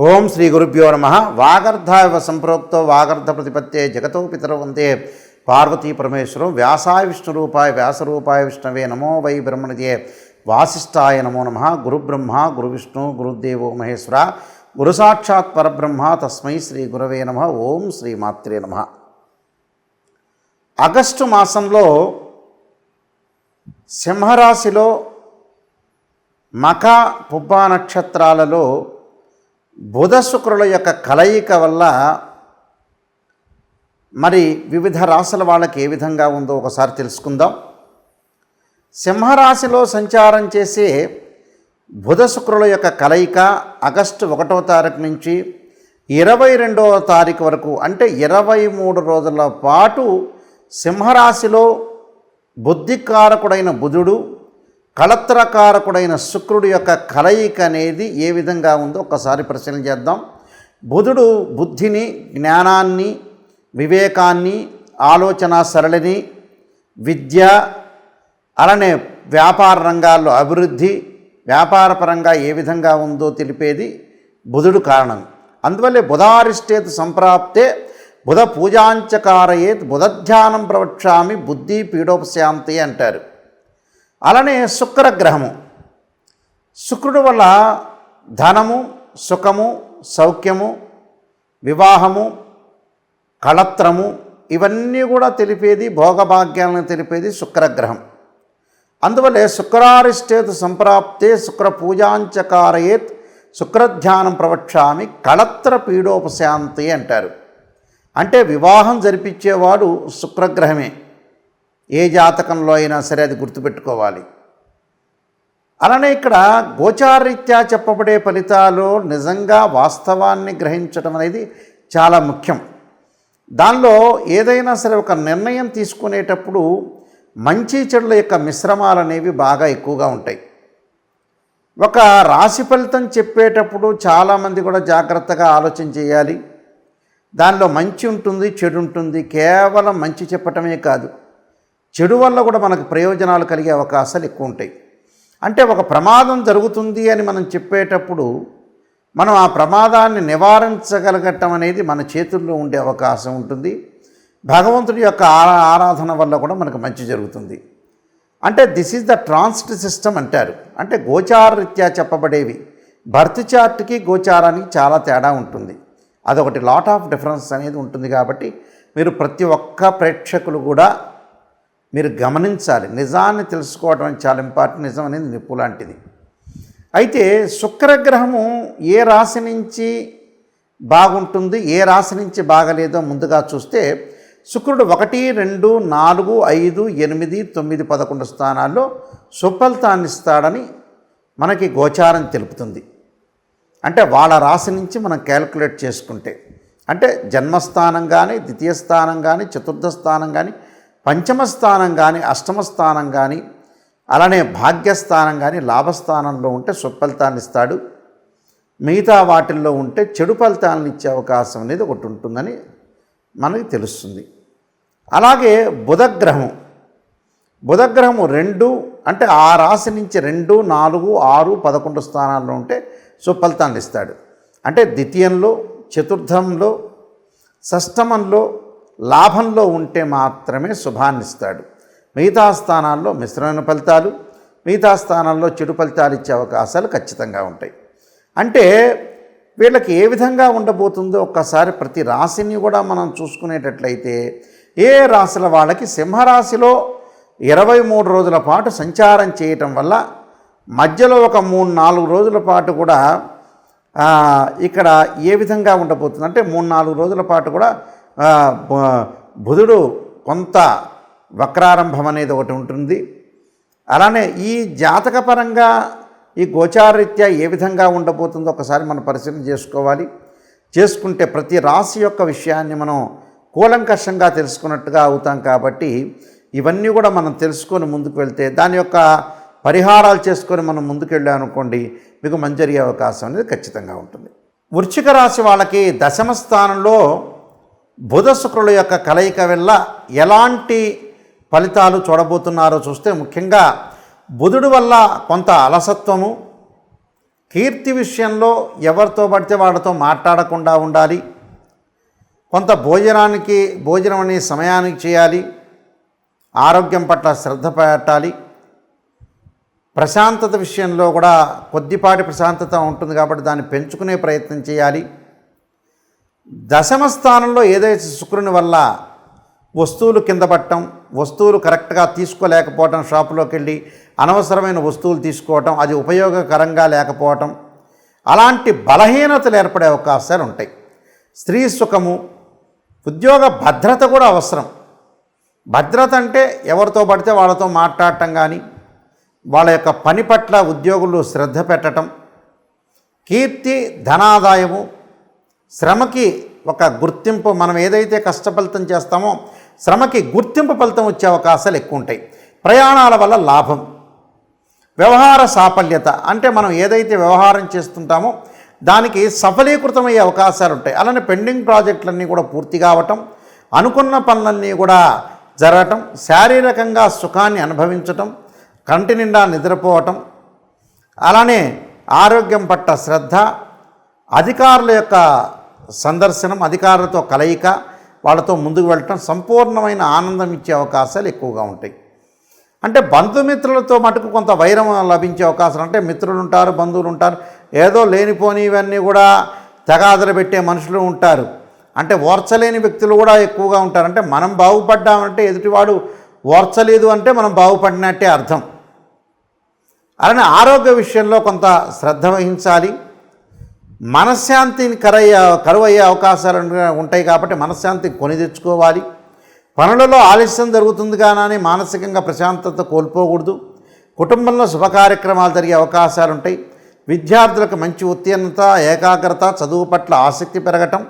ఓం శ్రీ గురుభ్యో నమ. వాగర్ధావ సంప్రోక్తో వాగర్ధ ప్రతిపత్తే జగతో పితరౌ వందే పార్వతీ పరమేశ్వరం. వ్యాసాయ విష్ణురూపాయ వ్యాసరూపాయ విష్ణవే నమో వై బ్రహ్మణిదే వాసిష్ఠాయ నమో నమ. గురుబ్రహ్మ గురువిష్ణు గురుదేవో మహేశ్వర గురు సాక్షాత్ పరబ్రహ్మ తస్మై శ్రీ గురవే నమ. ఓం శ్రీ మాత్రే నమ. ఆగస్టు మాసంలో సింహరాశిలో మఖ పుబ్బ నక్షత్రాలలో బుధ శుక్రుల యొక్క కలయిక వల్ల మరి వివిధ రాశుల వాళ్ళకి ఏ విధంగా ఉందో ఒకసారి తెలుసుకుందాం. సింహరాశిలో సంచారం చేసే బుధ శుక్రుల యొక్క కలయిక ఆగస్టు 1వ తారీఖు నుంచి 22వ తారీఖు వరకు అంటే 23 రోజుల పాటు సింహరాశిలో బుద్ధికారకుడైన బుధుడు కళత్రకారకుడైన శుక్రుడి యొక్క కలయిక అనేది ఏ విధంగా ఉందో ఒకసారి పరిశీలన చేద్దాం. బుధుడు బుద్ధిని, జ్ఞానాన్ని, వివేకాన్ని, ఆలోచన సరళిని, విద్య, అలానే వ్యాపార రంగాల్లో అభివృద్ధి, వ్యాపారపరంగా ఏ విధంగా ఉందో తెలిపేది బుధుడు కారణం. అందువల్లే బుధారిష్టేత్ సంప్రాప్తే బుధ పూజాంచకారయేత్ బుధధ్యానం ప్రవక్ష్యామి బుద్ధి పీడోపశాంతి అంటారు. అలానే శుక్రగ్రహము, శుక్రుడు వల్ల ధనము, సుఖము, సౌఖ్యము, వివాహము, కళత్రము ఇవన్నీ కూడా తెలిపేది, భోగభాగ్యాలను తెలిపేది శుక్రగ్రహం. అందువల్లే శుక్రారిష్టేత్ సంప్రాప్తే శుక్ర పూజాంచకారయేత్ శుక్రధ్యానం ప్రవక్ష్యామి కళత్ర పీడోపశాంతి అంటారు. అంటే వివాహం జరిపించేవాడు శుక్రగ్రహమే. ఏ జాతకంలో అయినా సరే అది గుర్తుపెట్టుకోవాలి. అలానే ఇక్కడ గోచారరీత్యా చెప్పబడే ఫలితాలు నిజంగా వాస్తవాన్ని గ్రహించడం అనేది చాలా ముఖ్యం. దానిలో ఏదైనా సరే ఒక నిర్ణయం తీసుకునేటప్పుడు మంచి చెడుల యొక్క మిశ్రమాలు అనేవి బాగా ఎక్కువగా ఉంటాయి. ఒక రాశి ఫలితం చెప్పేటప్పుడు చాలామంది కూడా జాగ్రత్తగా ఆలోచన చేయాలి. దానిలో మంచి ఉంటుంది, చెడు ఉంటుంది. కేవలం మంచి చెప్పటమే కాదు, చెడు వల్ల కూడా మనకు ప్రయోజనాలు కలిగే అవకాశాలు ఎక్కువ ఉంటాయి. అంటే ఒక ప్రమాదం జరుగుతుంది అని మనం చెప్పేటప్పుడు మనం ఆ ప్రమాదాన్ని నివారించగలగటం అనేది మన చేతుల్లో ఉండే అవకాశం ఉంటుంది. భగవంతుడి యొక్క ఆరాధన వల్ల కూడా మనకు మంచి జరుగుతుంది. అంటే this is the transit system అంటారు. అంటే గోచారరీత్యా చెప్పబడేవి బర్త్ చార్ట్కి గోచారానికి చాలా తేడా ఉంటుంది. అదొకటి లాట్ ఆఫ్ డిఫరెన్స్ అనేది ఉంటుంది. కాబట్టి మీరు ప్రతి ఒక్క ప్రేక్షకులు కూడా మీరు గమనించాలి. నిజాన్ని తెలుసుకోవడం అనేది చాలా ఇంపార్టెంట్. నిజం అనేది నిప్పు లాంటిది. అయితే శుక్రగ్రహము ఏ రాశి నుంచి బాగుంటుంది, ఏ రాశి నుంచి బాగలేదో ముందుగా చూస్తే శుక్రుడు 1, 2, 4, 5, 8, 9, 11 స్థానాల్లో సుఫలితాన్ని ఇస్తాడని మనకి గోచారం తెలుపుతుంది. అంటే వాళ్ళ రాశి నుంచి మనం క్యాలిక్యులేట్ చేసుకుంటే అంటే జన్మస్థానం కానీ, ద్వితీయ స్థానం కానీ, చతుర్థ స్థానం కానీ, పంచమ స్థానం కానీ, అష్టమ స్థానం కానీ, అలానే భాగ్యస్థానం కానీ లాభస్థానంలో ఉంటే సుఫలితాన్ని ఇస్తాడు. మిగతా వాటిల్లో ఉంటే చెడు ఫలితాలను ఇచ్చే అవకాశం అనేది ఒకటి ఉంటుందని మనకి తెలుస్తుంది. అలాగే బుధగ్రహము 2 అంటే ఆ రాశి నుంచి 2, 4, 6, 11 స్థానాల్లో ఉంటే సుఫలితాన్ని ఇస్తాడు. అంటే ద్వితీయంలో, చతుర్థంలో, షష్టమంలో, లాభంలో ఉంటే మాత్రమే శుభాన్ని ఇస్తాడు. మిగతా స్థానాల్లో మిశ్రమైన ఫలితాలు, మిగతా స్థానాల్లో చెడు ఫలితాలు ఇచ్చే అవకాశాలు ఖచ్చితంగా ఉంటాయి. అంటే వీళ్ళకి ఏ విధంగా ఉండబోతుందో ఒక్కసారి ప్రతి రాశిని కూడా మనం చూసుకునేటట్లయితే ఏ రాశుల వాళ్ళకి సింహరాశిలో 23 రోజుల పాటు సంచారం చేయటం వల్ల మధ్యలో ఒక 3-4 రోజుల పాటు కూడా ఇక్కడ ఏ విధంగా ఉండబోతుంది అంటే 3-4 రోజుల పాటు కూడా బుధుడు కొంత వక్రారంభం అనేది ఒకటి ఉంటుంది. అలానే ఈ జాతకపరంగా ఈ గోచారరీత్యా ఏ విధంగా ఉండబోతుందో ఒకసారి మనం పరిశీలన చేసుకోవాలి. చేసుకుంటే ప్రతి రాశి యొక్క విషయాన్ని మనం కూలంకషంగా తెలుసుకున్నట్టుగా అవుతాం. కాబట్టి ఇవన్నీ కూడా మనం తెలుసుకొని ముందుకు వెళ్తే దాని యొక్క పరిహారాలు చేసుకొని మనం ముందుకు వెళ్ళామనుకోండి మీకు మంచి జరిగే అవకాశం అనేది ఖచ్చితంగా ఉంటుంది. వృశ్చిక రాశి వాళ్ళకి దశమ స్థానంలో బుధ శుక్రుల యొక్క కలయిక వల్ల ఎలాంటి ఫలితాలు చూడబోతున్నారో చూస్తే ముఖ్యంగా బుధుడు వల్ల కొంత అలసత్వము, కీర్తి విషయంలో ఎవరితో పడితే వాళ్ళతో మాట్లాడకుండా ఉండాలి. కొంత భోజనం అనే సమయానికి చేయాలి. ఆరోగ్యం పట్ల శ్రద్ధ పెట్టాలి. ప్రశాంతత విషయంలో కూడా కొద్దిపాటి ప్రశాంతత ఉంటుంది కాబట్టి దాన్ని పెంచుకునే ప్రయత్నం చేయాలి. దశమ స్థానంలో ఏదైతే శుక్రుని వల్ల వస్తువులు కింద పట్టడం, వస్తువులు కరెక్ట్గా తీసుకోలేకపోవటం, షాపులోకి వెళ్ళి అనవసరమైన వస్తువులు తీసుకోవటం, అది ఉపయోగకరంగా లేకపోవటం, అలాంటి బలహీనతలు ఏర్పడే అవకాశాలు ఉంటాయి. స్త్రీ సుఖము, ఉద్యోగ భద్రత కూడా అవసరం. భద్రత అంటే ఎవరితో పడితే వాళ్ళతో మాట్లాడటం కానీ, వాళ్ళ యొక్క పని పట్ల ఉద్యోగులు శ్రద్ధ పెట్టడం, కీర్తి, ధనాదాయము, శ్రమకి ఒక గుర్తింపు, మనం ఏదైతే కష్టఫలితం చేస్తామో శ్రమకి గుర్తింపు ఫలితం వచ్చే అవకాశాలు ఎక్కువ ఉంటాయి. ప్రయాణాల వల్ల లాభం, వ్యవహార సాఫల్యత అంటే మనం ఏదైతే వ్యవహారం చేస్తుంటామో దానికి సఫలీకృతమయ్యే అవకాశాలు ఉంటాయి. అలానే పెండింగ్ ప్రాజెక్టులన్నీ కూడా పూర్తి కావటం, అనుకున్న పనులన్నీ కూడా జరగటం, శారీరకంగా సుఖాన్ని అనుభవించటం, కంటి నిండా నిద్రపోవటం, అలానే ఆరోగ్యం పట్ల శ్రద్ధ, అధికారుల యొక్క సందర్శనం, అధికారులతో కలయిక, వాళ్ళతో ముందుకు వెళ్ళటం సంపూర్ణమైన ఆనందం ఇచ్చే అవకాశాలు ఎక్కువగా ఉంటాయి. అంటే బంధుమిత్రులతో మటుకు కొంత వైరం లభించే అవకాశం, అంటే మిత్రులు ఉంటారు, బంధువులు ఉంటారు, ఏదో లేనిపోని ఇవన్నీ కూడా తగాదలు పెట్టే మనుషులు ఉంటారు. అంటే ఓర్చలేని వ్యక్తులు కూడా ఎక్కువగా ఉంటారు. అంటే మనం బాగుపడ్డామంటే ఎదుటివాడు ఓర్చలేదు అంటే మనం బాగుపడినట్టే అర్థం. అలానే ఆరోగ్య విషయంలో కొంత శ్రద్ధ వహించాలి. మనశ్శాంతిని కరువు అయ్యే అవకాశాలు ఉంటాయి కాబట్టి మనశ్శాంతిని కొని తెచ్చుకోవాలి. పనులలో ఆలస్యం జరుగుతుంది కానీ మానసికంగా ప్రశాంతత కోల్పోకూడదు. కుటుంబంలో శుభ కార్యక్రమాలు జరిగే అవకాశాలు ఉంటాయి. విద్యార్థులకు మంచి ఉత్తీర్ణత, ఏకాగ్రత, చదువు పట్ల ఆసక్తి పెరగటం,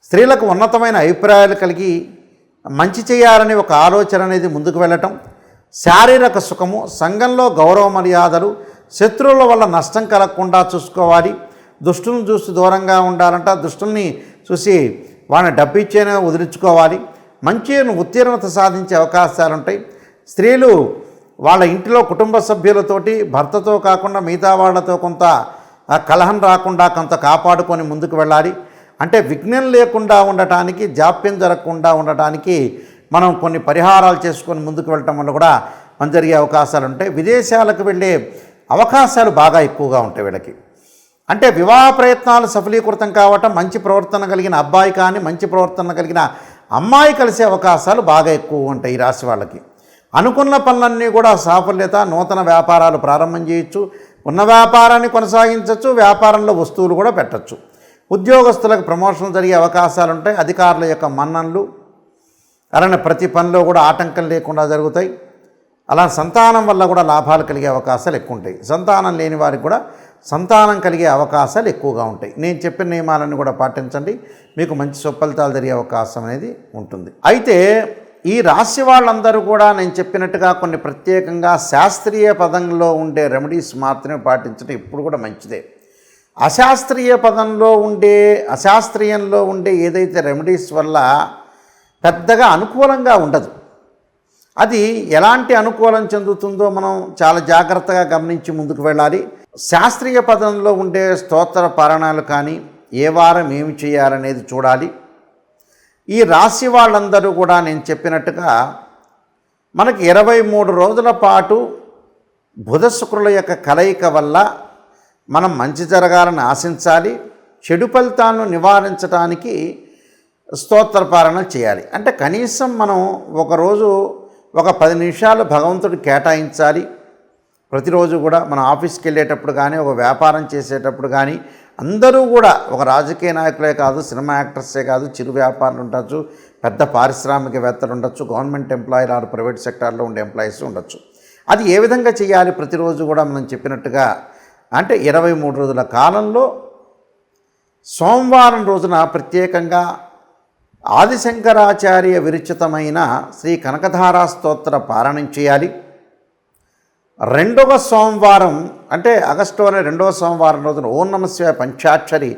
స్త్రీలకు ఉన్నతమైన అభిప్రాయాలు కలిగి మంచి చేయాలని ఒక ఆలోచన అనేది ముందుకు వెళ్ళటం, శారీరక సుఖము, సంఘంలో గౌరవ మర్యాదలు, శత్రువుల వల్ల నష్టం కలగకుండా చూసుకోవాలి. దుష్టులను చూసి దూరంగా ఉండాలంట, దుష్టుల్ని చూసి వాళ్ళని డబ్బు ఇచ్చేనే వదిలించుకోవాలి. మంచి ఉత్తీర్ణత సాధించే అవకాశాలు ఉంటాయి. స్త్రీలు వాళ్ళ ఇంటిలో కుటుంబ సభ్యులతోటి, భర్తతో కాకుండా మిగతా వాళ్ళతో కొంత కలహం రాకుండా కొంత కాపాడుకొని ముందుకు వెళ్ళాలి. అంటే విఘ్నం లేకుండా ఉండటానికి, జాప్యం జరగకుండా ఉండటానికి మనం కొన్ని పరిహారాలు చేసుకొని ముందుకు వెళ్ళటం వల్ల కూడా మన జరిగే అవకాశాలు ఉంటాయి. విదేశాలకు వెళ్ళే అవకాశాలు బాగా ఎక్కువగా ఉంటాయి వీళ్ళకి. అంటే వివాహ ప్రయత్నాలు సఫలీకృతం కావటం, మంచి ప్రవర్తన కలిగిన అబ్బాయి కానీ మంచి ప్రవర్తన కలిగిన అమ్మాయి కలిసే అవకాశాలు బాగా ఎక్కువ ఉంటాయి ఈ రాశి వాళ్ళకి. అనుకున్న పనులన్నీ కూడా సాఫల్యత, నూతన వ్యాపారాలు ప్రారంభం చేయొచ్చు, ఉన్న వ్యాపారాన్ని కొనసాగించవచ్చు, వ్యాపారంలో వస్తువులు కూడా పెట్టచ్చు. ఉద్యోగస్తులకు ప్రమోషన్లు జరిగే అవకాశాలు ఉంటాయి. అధికారుల యొక్క మన్ననలు, అలానే ప్రతి పనిలో కూడా ఆటంకం లేకుండా జరుగుతాయి. అలా సంతానం వల్ల కూడా లాభాలు కలిగే అవకాశాలు ఎక్కువ ఉంటాయి. సంతానం లేని వారికి కూడా సంతానం కలిగే అవకాశాలు ఎక్కువగా ఉంటాయి. నేను చెప్పిన నియమాలన్నీ కూడా పాటించండి, మీకు మంచి సుఫలితాలు జరిగే అవకాశం అనేది ఉంటుంది. అయితే ఈ రాశి వాళ్ళందరూ కూడా నేను చెప్పినట్టుగా కొన్ని ప్రత్యేకంగా శాస్త్రీయ పదంలో ఉండే రెమెడీస్ మాత్రమే పాటించడం ఎప్పుడు కూడా మంచిదే. అశాస్త్రీయంలో ఉండే ఏదైతే రెమెడీస్ వల్ల పెద్దగా అనుకూలంగా ఉండదు. అది ఎలాంటి అనుకూలం చెందుతుందో మనం చాలా జాగ్రత్తగా గమనించి ముందుకు వెళ్ళాలి. శాస్త్రీయ పదంలో ఉండే స్తోత్ర పారాయణాలు కానీ ఏ వారం ఏమి చేయాలనేది చూడాలి. ఈ రాశి వాళ్ళందరూ కూడా నేను చెప్పినట్టుగా మనకి 23 రోజుల పాటు బుధ శుక్రుల యొక్క కలయిక వల్ల మనం మంచి జరగాలని ఆశించాలి. చెడు ఫలితాలను నివారించడానికి స్తోత్ర పారాయణ చేయాలి. అంటే కనీసం మనం ఒకరోజు ఒక 10 నిమిషాలు భగవంతుడికి కేటాయించాలి. ప్రతిరోజు కూడా మనం ఆఫీస్కి వెళ్ళేటప్పుడు కానీ, ఒక వ్యాపారం చేసేటప్పుడు కానీ, అందరూ కూడా ఒక రాజకీయ నాయకులే కాదు, సినిమా యాక్టర్సే కాదు, చిరు వ్యాపారులు ఉండొచ్చు, పెద్ద పారిశ్రామికవేత్తలు ఉండొచ్చు, గవర్నమెంట్ ఎంప్లాయీలు ఆర్ ప్రైవేట్ సెక్టార్లో ఉండే ఎంప్లాయీస్ ఉండొచ్చు. అది ఏ విధంగా చేయాలి? ప్రతిరోజు కూడా మనం చెప్పినట్టుగా అంటే 23 రోజుల కాలంలో సోమవారం రోజున ప్రత్యేకంగా ఆదిశంకరాచార్య విరచితమైన శ్రీ కనకధారా స్తోత్ర పారాయణం చేయాలి. రెండవ సోమవారం అంటే ఆగస్టులోనే రెండవ సోమవారం రోజున ఓం నమఃశివాయ పంచాక్షరి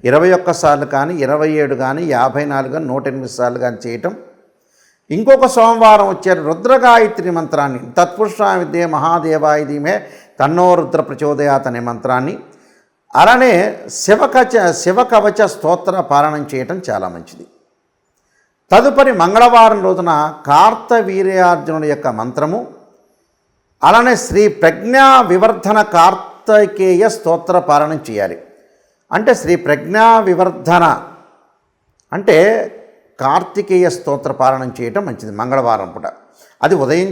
21 సార్లు కానీ, 27 కానీ, 54 కానీ, 108 సార్లు కానీ చేయటం. ఇంకొక సోమవారం వచ్చే రుద్రగాయత్రి మంత్రాన్ని, తత్పురుషాయ విద్యే మహాదేవాయ ధీమహి తన్నో రుద్ర ప్రచోదయాత్ అనే మంత్రాన్ని అలానే శివకవచ స్తోత్ర పారాయణం చేయటం చాలా మంచిది. తదుపరి మంగళవారం రోజున కార్తవీర్యార్జునుడి యొక్క మంత్రము, అలానే శ్రీ ప్రజ్ఞా వివర్ధన కార్తికేయ స్తోత్ర పారాయణం చేయాలి. అంటే శ్రీ ప్రజ్ఞా వివర్ధన అంటే కార్తికేయ స్తోత్ర పారాయణం చేయటం మంచిది మంగళవారం పూట. అది ఉదయం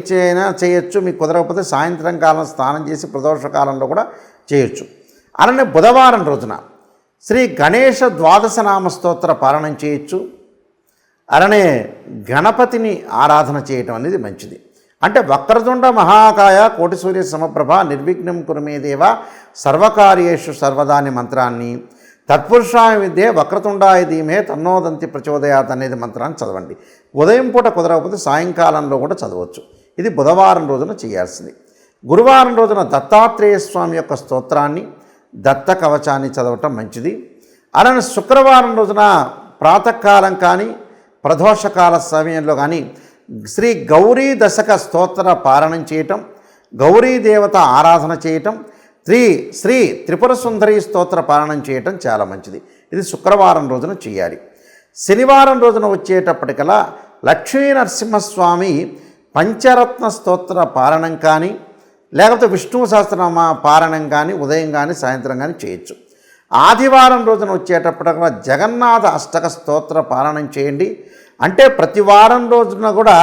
చేయొచ్చు, మీకు కుదరకపోతే సాయంత్రం కాలం స్నానం చేసి ప్రదోష కాలంలో కూడా చేయొచ్చు. అలానే బుధవారం రోజున శ్రీ గణేష ద్వాదశనామ స్తోత్ర పారాయణం చేయొచ్చు. అలానే గణపతిని ఆరాధన చేయటం అనేది మంచిది. అంటే వక్రతుండ మహాకాయ కోటి సూర్య సమప్రభ నిర్విఘ్నం కురుమే దేవ సర్వకార్యేషు సర్వదాని మంత్రాన్ని తత్పురుషాయ విద్యే వక్రతుండాయ ధీమే తన్నోదంతి ప్రచోదయాత్ అనేది మంత్రాన్ని చదవండి. ఉదయం పూట కుదరకపోతే సాయంకాలంలో కూడా చదవచ్చు. ఇది బుధవారం రోజున చేయాల్సింది. గురువారం రోజున దత్తాత్రేయ స్వామి యొక్క స్తోత్రాన్ని, దత్త కవచాన్ని చదవటం మంచిది. అలానే శుక్రవారం రోజున ప్రాతకాలం కానీ ప్రదోషకాల సమయంలో కానీ శ్రీ గౌరీ దశక స్తోత్ర పారాయణం చేయటం, గౌరీ దేవత ఆరాధన చేయటం, శ్రీ త్రిపుర సుందరి స్తోత్ర పారాయణం చేయటం చాలా మంచిది. ఇది శుక్రవారం రోజున చేయాలి. శనివారం రోజున వచ్చేటప్పటికల్లా లక్ష్మీ నరసింహస్వామి పంచరత్న స్తోత్ర పారాయణం కానీ లేకపోతే విష్ణు సహస్రనామ పారాయణం కానీ ఉదయం కానీ సాయంత్రం కానీ చేయొచ్చు. ఆదివారం రోజున వచ్చేటప్పటికల్లా జగన్నాథ అష్టక స్తోత్ర పారాయణం చేయండి. అంటే ప్రతి వారం రోజున కూడా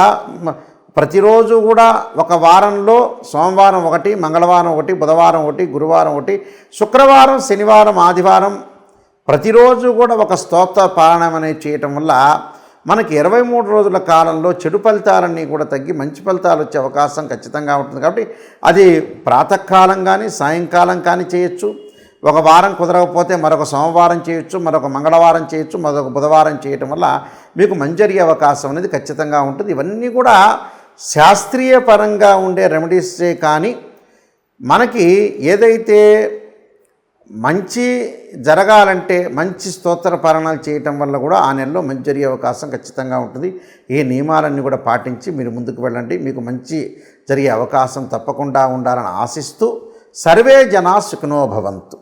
ప్రతిరోజు కూడా ఒక వారంలో సోమవారం ఒకటి, మంగళవారం ఒకటి, బుధవారం ఒకటి, గురువారం ఒకటి, శుక్రవారం, శనివారం, ఆదివారం ప్రతిరోజు కూడా ఒక స్తోత్ర పారాయణం అనేది చేయటం వల్ల మనకి 23 రోజుల కాలంలో చెడు ఫలితాలన్నీ కూడా తగ్గి మంచి ఫలితాలు వచ్చే అవకాశం ఖచ్చితంగా ఉంటుంది. కాబట్టి అది ప్రాతకాలం కానీ సాయంకాలం కానీ చేయొచ్చు. ఒక వారం కుదరకపోతే మరొక సోమవారం చేయొచ్చు, మరొక మంగళవారం చేయొచ్చు, మరొక బుధవారం చేయటం వల్ల మీకు మంచి జరిగే అవకాశం అనేది ఖచ్చితంగా ఉంటుంది. ఇవన్నీ కూడా శాస్త్రీయ పరంగా ఉండే రెమెడీసే. కానీ మనకి ఏదైతే మంచి జరగాలంటే మంచి స్తోత్ర పారాయణాలు చేయటం వల్ల కూడా ఆ నెలలో మంచి జరిగే అవకాశం ఖచ్చితంగా ఉంటుంది. ఈ నియమాలన్నీ కూడా పాటించి మీరు ముందుకు వెళ్ళండి. మీకు మంచి జరిగే అవకాశం తప్పకుండా ఉండాలని ఆశిస్తూ సర్వే జనా సుఖినో భవంతు.